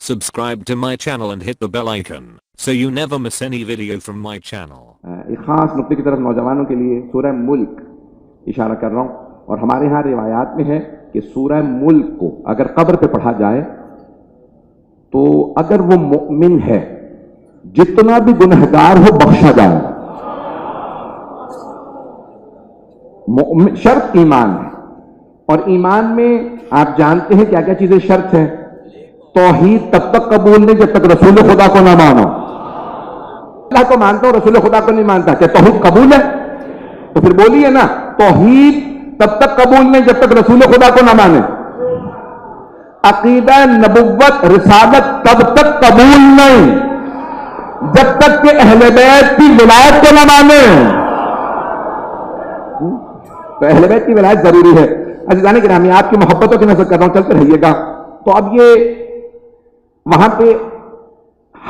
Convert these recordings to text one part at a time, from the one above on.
Subscribe to my channel and hit the bell icon so you never miss any video from my channel. ایک خاص نقطے کی طرف نوجوانوں کے لیے سورہ ملک اشارہ کر رہا ہوں، اور ہمارے ہاں روایات میں ہے کہ سورہ ملک کو اگر قبر پہ پڑھا جائے تو اگر وہ مؤمن ہے جتنا بھی گنہگار ہو بخشا جائے. شرط ایمان ہے، اور ایمان میں آپ جانتے ہیں کیا کیا چیزیں شرط ہیں. توحید تب تک قبول نہیں جب تک رسول خدا کو نہ مانو. اللہ کو مانتا ہوں رسول خدا کو نہیں مانتا، کیا توحید قبول ہے؟ تو پھر بولیے نا، توحید تب تک قبول نہیں جب تک رسول خدا کو نہ مانے. عقیدہ نبوت رسالت تب تک قبول نہیں جب تک کہ اہل بیت کی ولایت کو نہ مانے. تو اہل بیت کی ولایت ضروری ہے. عزیزان گرامی، آپ کی محبتوں کی نظر کر رہا ہوں، چلتے رہیے گا. تو اب یہ وہاں پہ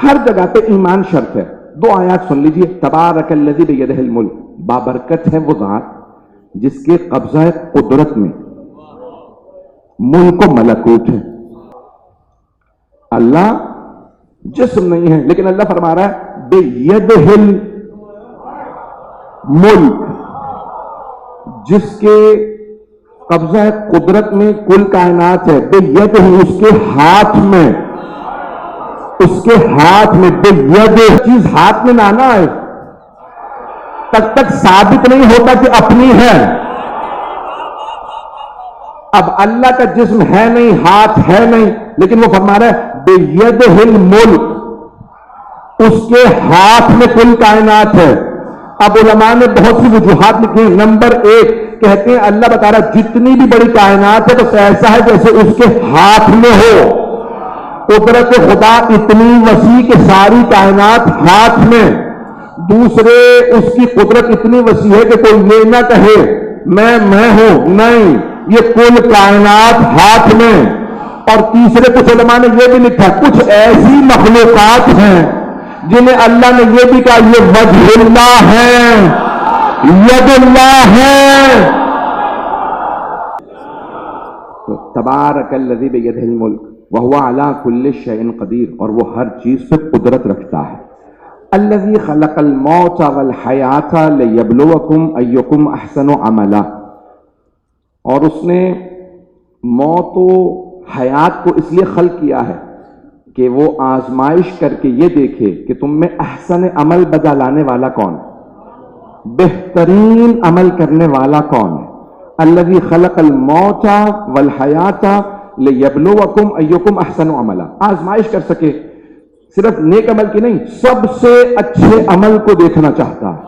ہر جگہ پہ ایمان شرط ہے. دو آیات سن لیجئے. تبارک الذی بیدہ الملک، بابرکت ہے وہ ذات جس کے قبضہ قدرت میں ملک و ملکوت ہے. اللہ جسم نہیں ہے، لیکن اللہ فرما رہا ہے بیدہ الملک، جس کے قبضہ قدرت میں کل کائنات ہے. بیدہ، اس کے ہاتھ میں، اس کے ہاتھ میں. بیدہ چیز ہاتھ میں نہ آئے تک ثابت نہیں ہوتا کہ اپنی ہے. اب اللہ کا جسم ہے نہیں، ہاتھ ہے نہیں، لیکن وہ فرما رہا ہے بیدہ الملک، اس کے ہاتھ میں کل کائنات ہے. اب علماء نے بہت سی وجوہات لکھی ہیں. نمبر ایک کہتے ہیں اللہ بتا رہا جتنی بھی بڑی کائنات ہے تو ایسا ہے جیسے اس کے ہاتھ میں ہو. قدرت خدا اتنی وسیع کہ ساری کائنات ہاتھ میں. دوسرے اس کی قدرت اتنی وسیع ہے کہ کوئی یہ نہ کہے میں ہوں، نہیں، یہ کل کائنات ہاتھ میں. اور تیسرے کچھ علماء نے یہ بھی لکھا کچھ ایسی مخلوقات ہیں جنہیں اللہ نے یہ بھی کہا یہ وجہ اللہ ہے، ید اللہ ہے. تو تبارک الذی بیدہ الملک وہو علی کل شیء قدیر، اور وہ ہر چیز پہ قدرت رکھتا ہے. الذی خلق الموت والحیات لیبلوکم ایکم احسن عملا، اور اس نے موت و حیات کو اس لیے خلق کیا ہے کہ وہ آزمائش کر کے یہ دیکھے کہ تم میں احسن عمل بجا لانے والا کون ہے، بہترین عمل کرنے والا کون ہے. الذی خلق الموت والحیات لیبلوکم ایکم احسن عملا، آزمائش کر سکے. صرف نیک عمل کی نہیں، سب سے اچھے عمل کو دیکھنا چاہتا ہے.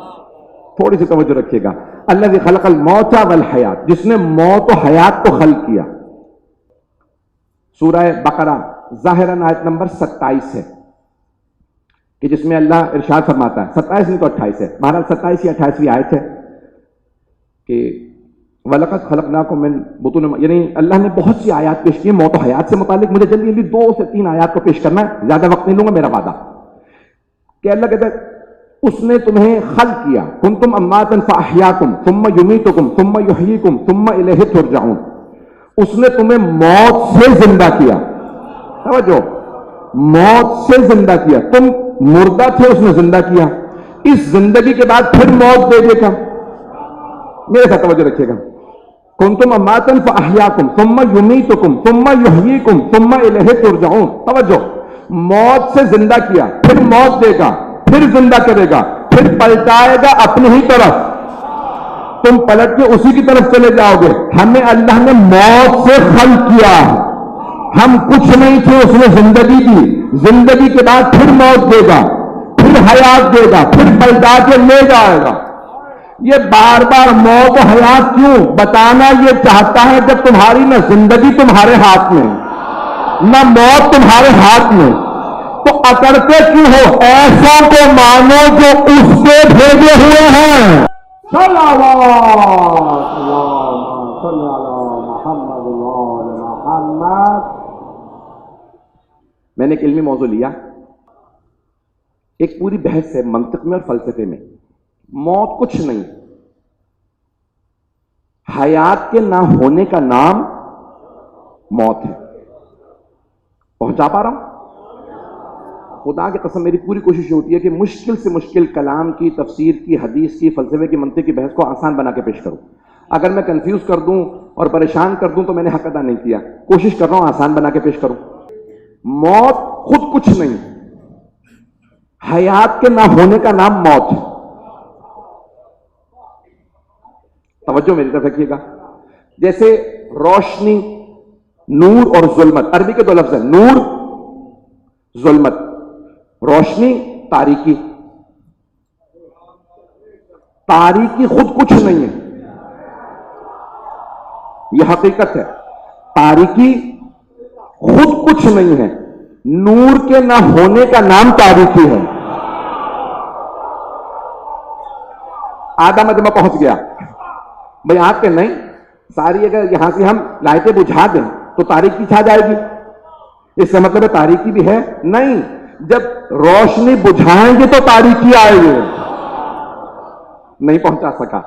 تھوڑی سی توجہ رکھیے گا. الذی خلق الموت والحیات، جس نے موت و حیات کو خلق کیا. سورہ بقرہ ظاہراً آیت نمبر 27 ہے کہ جس میں اللہ ارشاد فرماتا ہے، 27 نہیں تو 28 ہے، بہرحال 27 یا 28ویں آیت ہے کہ وَلَقَدْ خَلَقْنَاكُم مِّن بُطُونِ، یعنی اللہ نے بہت سی آیات پیش کی موت و حیات سے متعلق. مجھے جلدی 2 سے 3 آیات کو پیش کرنا ہے، زیادہ وقت نہیں لوں گا، میرا وعدہ. کہ اللہ کہتا ہے اس نے تمہیں خلق کیا، كُنتُمْ أَمْوَاتًا فَأَحْيَاكُمْ ثُمَّ يُمِيتُكُمْ ثُمَّ يُحْيِيكُمْ ثُمَّ إِلَيْهِ تُرْجَعُونَ. اس نے تمہیں موت سے زندہ کیا. توجہ، موت سے زندہ کیا. تم مردہ تھے، اس نے زندہ کیا. اس زندگی کے بعد پھر موت دے دے گا. میرے ساتھ توجہ رکھیے گا. کنتم امواتا فاحیاکم ثم یمیتکم ثم یحییکم ثم الیہ ترجعون. توجہ، موت سے زندہ کیا، پھر موت دے گا، پھر زندہ کرے گا، پھر پلٹائے گا اپنی ہی طرف. تم پلٹ کے اسی کی طرف چلے جاؤ گے. ہمیں اللہ نے موت سے خلق کیا، ہم کچھ نہیں تھے، اس نے زندگی دی. زندگی کے بعد پھر موت دے گا، پھر حیات دے گا، پھر پلٹا کے لے جائے گا. یہ بار بار موت و حیات کیوں بتانا یہ چاہتا ہے جب تمہاری نہ زندگی تمہارے ہاتھ میں نہ موت تمہارے ہاتھ میں. تو اکڑتے کیوں ہو؟ ایسوں کو مانو جو اس کے بھیجے ہوئے ہیں. صلی اللہ محمد محمد. میں نے ایک علمی موضوع لیا، ایک پوری بحث ہے منطق میں اور فلسفے میں. موت کچھ نہیں، حیات کے نہ ہونے کا نام موت ہے. پہنچا پا رہا ہوں؟ خدا کی قسم میری پوری کوشش ہوتی ہے کہ مشکل سے مشکل کلام کی، تفسیر کی، حدیث کی، فلسفے کی، منطق کی بحث کو آسان بنا کے پیش کروں. اگر میں کنفیوز کر دوں اور پریشان کر دوں تو میں نے حق ادا نہیں کیا. کوشش کر رہا ہوں آسان بنا کے پیش کروں. موت خود کچھ نہیں، حیات کے نہ ہونے کا نام موت. توجہ میری طرف رکھیے گا. جیسے روشنی، نور اور ظلمت، عربی کے دو لفظ ہیں، نور، ظلمت. روشنی، تاریکی. تاریکی خود کچھ نہیں ہے، یہ حقیقت ہے. تاریکی خود کچھ نہیں ہے، نور کے نہ ہونے کا نام تاریکی ہے. آدھا مجمع پہنچ گیا بھئی. آپ کے نہیں ساری، اگر یہاں سے ہم لائٹیں بجھا دیں تو تاریکی چھا جائے گی. اس سے مطلب ہے تاریکی بھی ہے نہیں. جب روشنی بجھائیں گے تو تاریکی آئے گی. نہیں پہنچا سکا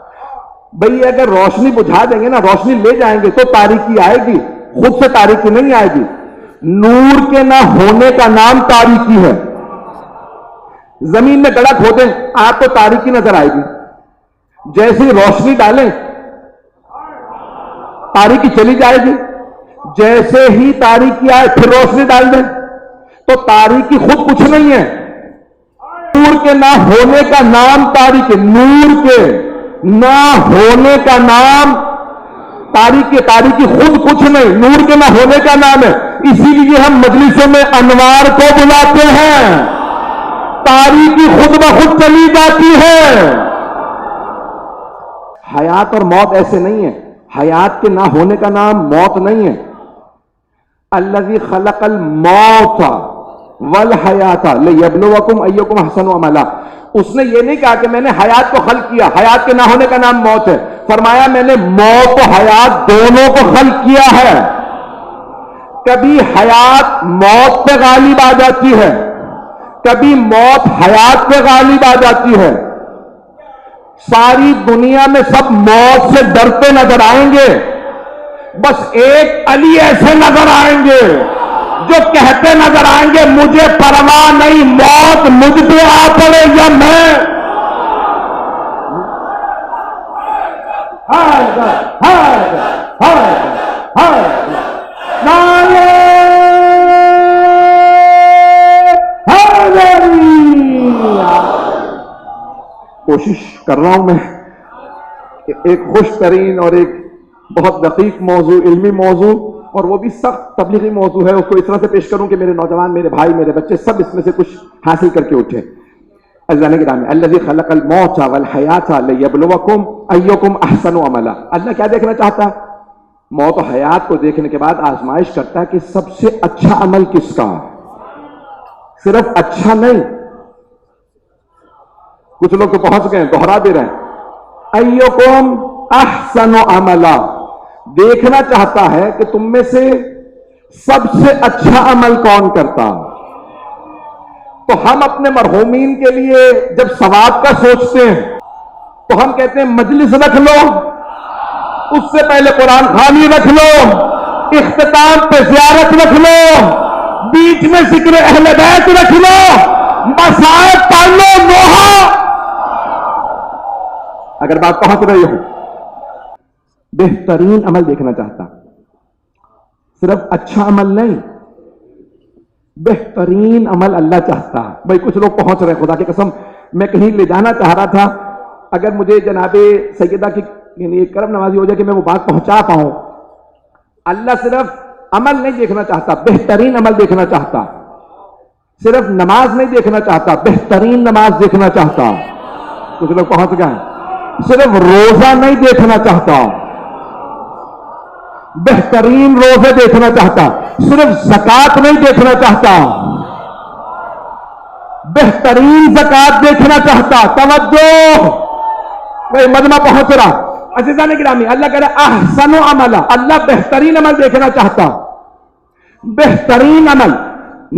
بھئی. اگر روشنی بجھا دیں گے نا، روشنی لے جائیں گے تو تاریکی آئے گی، خود سے تاریکی نہیں آئے گی. نور کے نہ ہونے کا نام تاریکی ہے. زمین میں گڑھا کھودیں آپ کو تاریکی نظر آئے گی. جیسی روشنی ڈالیں تاریکی چلی جائے گی. جیسے ہی تاریکی آئے پھر روشنی ڈال دیں تو تاریکی خود کچھ نہیں ہے. نور کے نہ ہونے کا نام تاریکی، نور کے نہ ہونے کا نام تاریکی. تاریکی خود کچھ نہیں، نور کے نہ ہونے کا نام ہے. اسی لیے ہم مجلسوں میں انوار کو بلاتے ہیں. تاریکی خود بخود چلی جاتی ہے. حیات اور موت ایسے نہیں ہے. حیات کے نہ ہونے کا نام موت نہیں ہے. الذی خلق الموت والحیات لیبلوکم ایکم احسن عملا. اس نے یہ نہیں کہا کہ میں نے حیات کو خلق کیا، حیات کے نہ ہونے کا نام موت ہے. فرمایا میں نے موت و حیات دونوں کو خلق کیا ہے. کبھی حیات موت پہ غالب آ جاتی ہے، کبھی موت حیات پہ غالب آ جاتی ہے. ساری دنیا میں سب موت سے ڈرتے نظر آئیں گے، بس ایک علی ایسے نظر آئیں گے جو کہتے نظر آئیں گے مجھے پرواہ نہیں، موت مجھ پہ آ پڑے یا میں. کوشش کر رہا ہوں میں ایک خوش ترین اور ایک بہت دقیق موضوع، علمی موضوع، اور وہ بھی سخت تبلیغی موضوع ہے، اس کو اس طرح سے پیش کروں کہ میرے نوجوان، میرے بھائی، میرے بچے سب اس میں سے کچھ حاصل کر کے اٹھے. عزیزان گرامی، الذی خلق الموت والحیات لیبلوکم ایکم احسن عملا. اللہ کیا دیکھنا چاہتا ہے؟ موت و حیات کو دیکھنے کے بعد آزمائش کرتا ہے کہ سب سے اچھا عمل کس کا. صرف اچھا نہیں، کچھ لوگ تو پہنچ گئے دوہرا دے رہے ہیں. ایکم احسن عملا، دیکھنا چاہتا ہے کہ تم میں سے سب سے اچھا عمل کون کرتا. تو ہم اپنے مرحومین کے لیے جب ثواب کا سوچتے ہیں تو ہم کہتے ہیں مجلس رکھ لو، اس سے پہلے قرآن خوانی رکھ لو، اختتام پہ زیارت رکھ لو، بیچ میں ذکر اہل بیت رکھ لو، مسائل پڑھ لو، نوحہ. اگر بات پہنچ رہی ہو، بہترین عمل دیکھنا چاہتا، صرف اچھا عمل نہیں، بہترین عمل اللہ چاہتا. بھائی کچھ لوگ پہنچ رہے، خدا کی قسم میں کہیں لے جانا چاہ رہا تھا. اگر مجھے جناب سیدہ کی یعنی کرم نوازی ہو جائے کہ میں وہ بات پہنچا پاؤں. اللہ صرف عمل نہیں دیکھنا چاہتا، بہترین عمل دیکھنا چاہتا. صرف نماز نہیں دیکھنا چاہتا، بہترین نماز دیکھنا چاہتا. کچھ لوگ پہنچ گئے. صرف روزہ نہیں دیکھنا چاہتا، بہترین روزے دیکھنا چاہتا. صرف زکات نہیں دیکھنا چاہتا، بہترین زکات دیکھنا چاہتا. توجہ، میں مجمع پہنچ رہا. عزیزان گرامی، اللہ کہہ رہا احسن عملا، اللہ بہترین عمل دیکھنا چاہتا. بہترین عمل.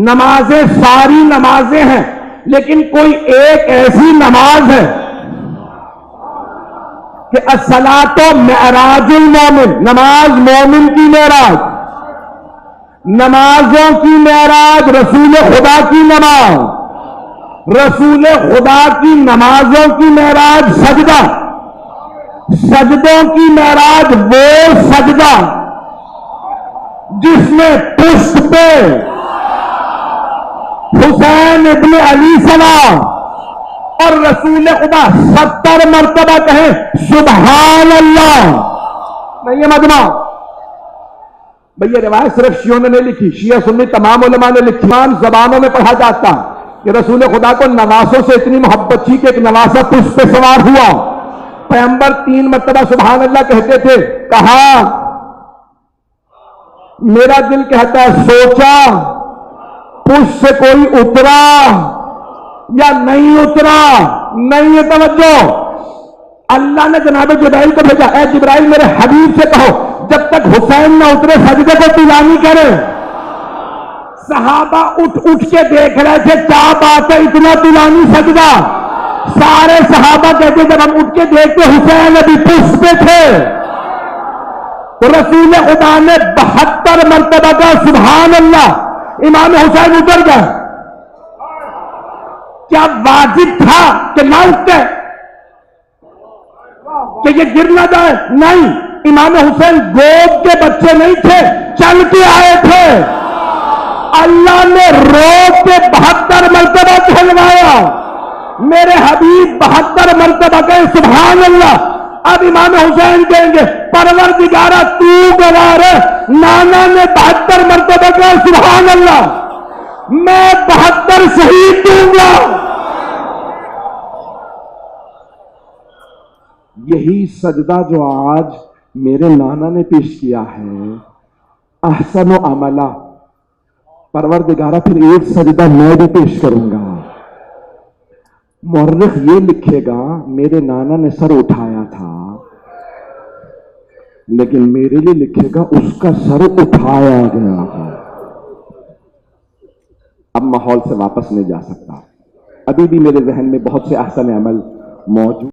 نمازیں ساری نمازیں ہیں، لیکن کوئی ایک ایسی نماز ہے کہ الصلاۃ معراج المومن، نماز مومن کی معراج. نمازوں کی معراج رسول خدا کی نماز، رسول خدا کی نمازوں کی معراج سجدہ، سجدوں کی معراج وہ سجدہ جس میں پشت پہ حسین ابن علی سلام اور رسول خدا 70 مرتبہ کہیں سبحان اللہ۔ نہیں یہ مجمع بھئی، یہ روایت صرف شیعوں نے نہیں لکھی، شیعہ سنی تمام علماء نے لکھی، تمام زبانوں میں پڑھا جاتا کہ رسول خدا کو نواسوں سے اتنی محبت تھی کہ ایک نواسا پشت پہ سوار ہوا، پیغمبر 3 مرتبہ سبحان اللہ کہتے تھے، کہا میرا دل کہتا ہے سوچا پشت سے کوئی اترا یا نہیں اترا، نہیں ہے توجہ۔ اللہ نے جناب جبرائیل کو بھیجا، اے جبرائیل میرے حبیب سے کہو جب تک حسین نہ اترے سجدے کو طویل نہیں کرے۔ صحابہ اٹھ کے دیکھ رہے تھے کیا بات ہے اتنا طولانی سجدہ، سارے صحابہ کہتے جب ہم اٹھ کے دیکھتے حسین ابھی پشت پہ تھے، تو رسول خدا نے 72 مرتبہ کا سبحان اللہ، امام حسین اتر گئے۔ کیا واجب تھا کہ نہ اٹھتے کہ یہ گر نہ جائے؟ نہیں، امام حسین گود کے بچے نہیں تھے، چل کے آئے تھے، اللہ نے روک کے 72 مرتبہ کہلوایا، میرے حبیب 72 مرتبہ کہیں سبحان اللہ۔ اب امام حسین کہیں گے پروردگارہ تو گواہ ہے، نانا نے 72 مرتبہ کہا سبحان اللہ، میں 72 شہید دوں گا۔ یہی سجدہ جو آج میرے نانا نے پیش کیا ہے، احسن و عملہ، پروردگارہ پھر ایک سجدہ میں بھی پیش کروں گا۔ مورخ یہ لکھے گا میرے نانا نے سر اٹھایا تھا، لیکن میرے لیے لکھے گا اس کا سر اٹھایا گیا تھا۔ اب ماحول سے واپس نہیں جا سکتا، ابھی بھی میرے ذہن میں بہت سے احسن عمل موجود